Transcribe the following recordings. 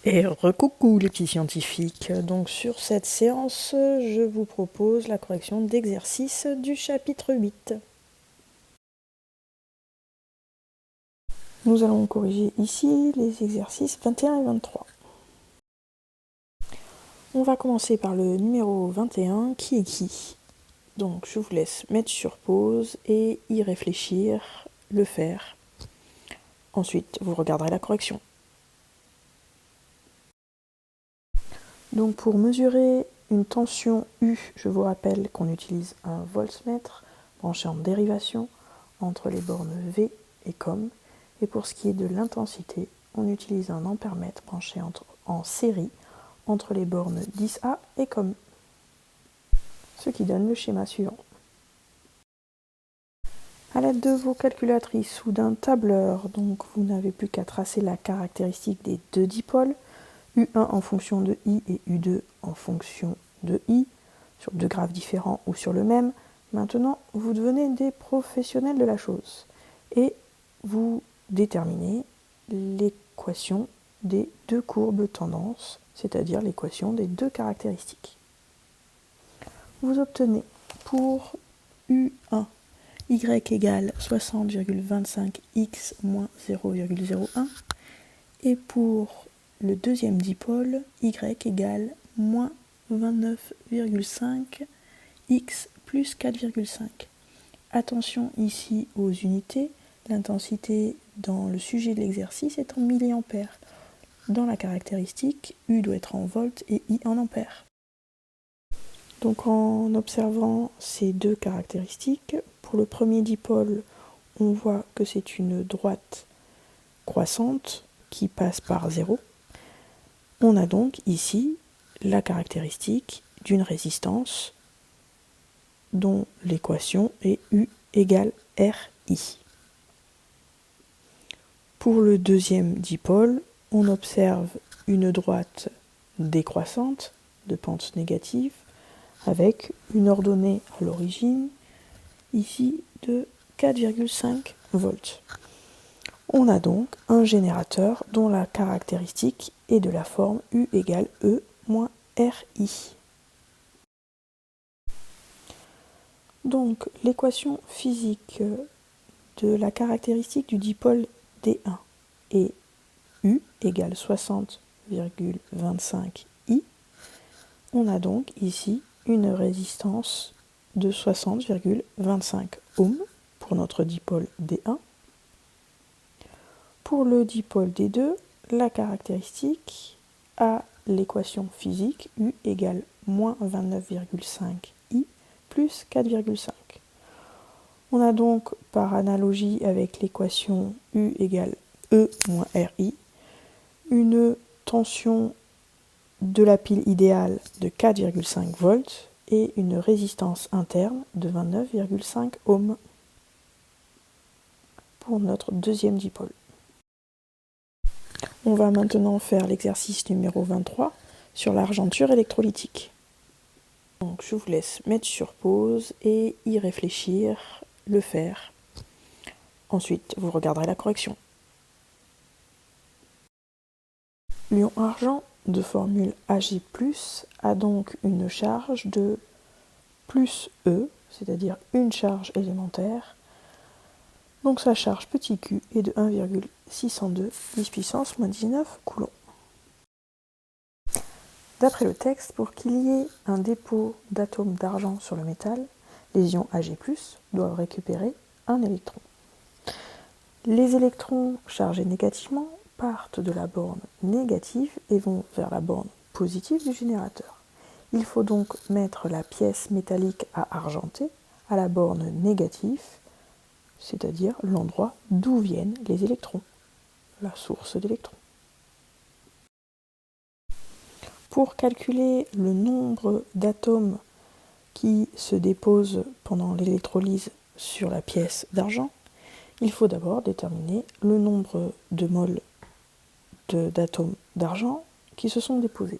Et recoucou les petits scientifiques. Donc sur cette séance, je vous propose la correction d'exercice du chapitre 8. Nous allons corriger ici les exercices 21 et 23. On va commencer par le numéro 21 qui est qui. Donc je vous laisse mettre sur pause et y réfléchir, le faire. Ensuite, vous regarderez la correction. Donc pour mesurer une tension U, je vous rappelle qu'on utilise un voltmètre branché en dérivation entre les bornes V et COM. Et pour ce qui est de l'intensité, on utilise un ampèremètre branché en série entre les bornes 10A et COM. Ce qui donne le schéma suivant. À l'aide de vos calculatrices ou d'un tableur, donc vous n'avez plus qu'à tracer la caractéristique des deux dipôles, U1 en fonction de I et U2 en fonction de I, sur deux graphes différents ou sur le même. Maintenant, vous devenez des professionnels de la chose et vous déterminez l'équation des deux courbes tendance, c'est-à-dire l'équation des deux caractéristiques. Vous obtenez pour U1 y égale 60,25x moins 0,01 et pour le deuxième dipôle, y égale moins 29,5 x plus 4,5. Attention ici aux unités, l'intensité dans le sujet de l'exercice est en milliampères. Dans la caractéristique, U doit être en volts et I en ampères. Donc en observant ces deux caractéristiques, pour le premier dipôle, on voit que c'est une droite croissante qui passe par 0. On a donc ici la caractéristique d'une résistance dont l'équation est U égale RI. Pour le deuxième dipôle, on observe une droite décroissante de pente négative avec une ordonnée à l'origine ici de 4,5 volts. On a donc un générateur dont la caractéristique est de la forme U égale E moins RI. Donc l'équation physique de la caractéristique du dipôle D1 est U égale 60,25 I. On a donc ici une résistance de 60,25 ohms pour notre dipôle D1. Pour le dipôle D2, la caractéristique a l'équation physique U égale moins 29,5 I plus 4,5. On a donc, par analogie avec l'équation U égale E moins RI, une tension de la pile idéale de 4,5 volts et une résistance interne de 29,5 ohms pour notre deuxième dipôle. On va maintenant faire l'exercice numéro 23 sur l'argenture électrolytique. Donc je vous laisse mettre sur pause et y réfléchir, le faire. Ensuite, vous regarderez la correction. L'ion argent de formule Ag+, a donc une charge de plus E, c'est-à-dire une charge élémentaire. Donc sa charge petit q est de 1,602 10 puissance moins 19 coulombs. D'après le texte, pour qu'il y ait un dépôt d'atomes d'argent sur le métal, les ions Ag+, doivent récupérer un électron. Les électrons chargés négativement partent de la borne négative et vont vers la borne positive du générateur. Il faut donc mettre la pièce métallique à argenter à la borne négative, c'est-à-dire l'endroit d'où viennent les électrons, la source d'électrons. Pour calculer le nombre d'atomes qui se déposent pendant l'électrolyse sur la pièce d'argent, il faut d'abord déterminer le nombre de moles d'atomes d'argent qui se sont déposés.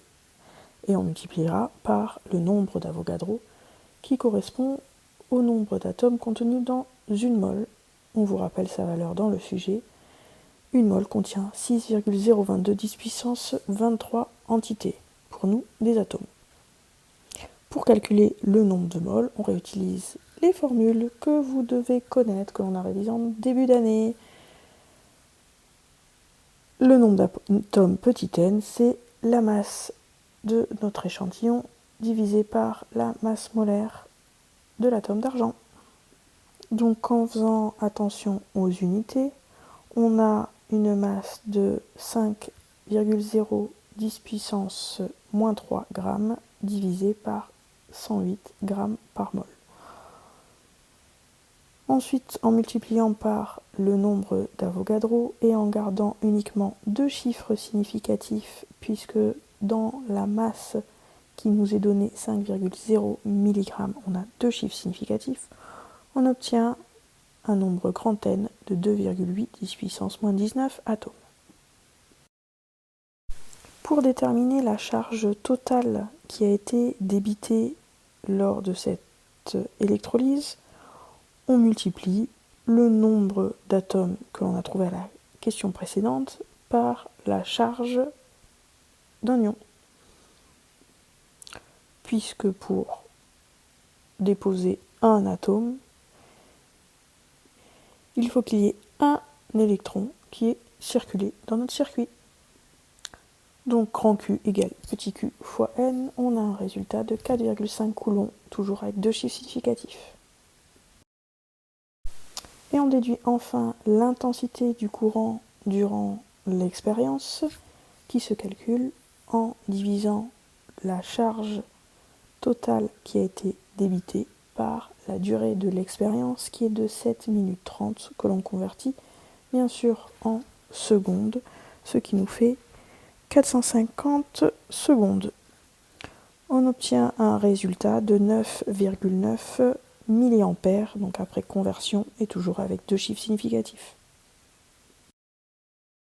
Et on multipliera par le nombre d'Avogadro qui correspond au nombre d'atomes contenus dans une mole. On vous rappelle sa valeur dans le sujet. Une mole contient 6,022 10 puissance 23 entités, pour nous des atomes. Pour calculer le nombre de moles, on réutilise les formules que vous devez connaître, que l'on a révisées en début d'année. Le nombre d'atomes petit n, c'est la masse de notre échantillon divisé par la masse molaire de l'atome d'argent. Donc en faisant attention aux unités, on a une masse de 5,010 puissance moins 3 grammes divisé par 108 grammes par mol. Ensuite, en multipliant par le nombre d'Avogadro et en gardant uniquement deux chiffres significatifs, puisque dans la masse qui nous est donnée 5,0 mg, on a deux chiffres significatifs, on obtient un nombre grand N de 2,8 10 puissance moins 19 atomes. Pour déterminer la charge totale qui a été débitée lors de cette électrolyse, on multiplie le nombre d'atomes que l'on a trouvé à la question précédente par la charge d'un ion. Puisque pour déposer un atome, il faut qu'il y ait un électron qui est circulé dans notre circuit. Donc grand Q égale petit q fois n, on a un résultat de 4,5 coulombs, toujours avec deux chiffres significatifs. Et on déduit enfin l'intensité du courant durant l'expérience, qui se calcule en divisant la charge totale qui a été débitée par la durée de l'expérience, qui est de 7 minutes 30, que l'on convertit bien sûr en secondes, ce qui nous fait 450 secondes. On obtient un résultat de 9,9 mA, donc après conversion et toujours avec deux chiffres significatifs.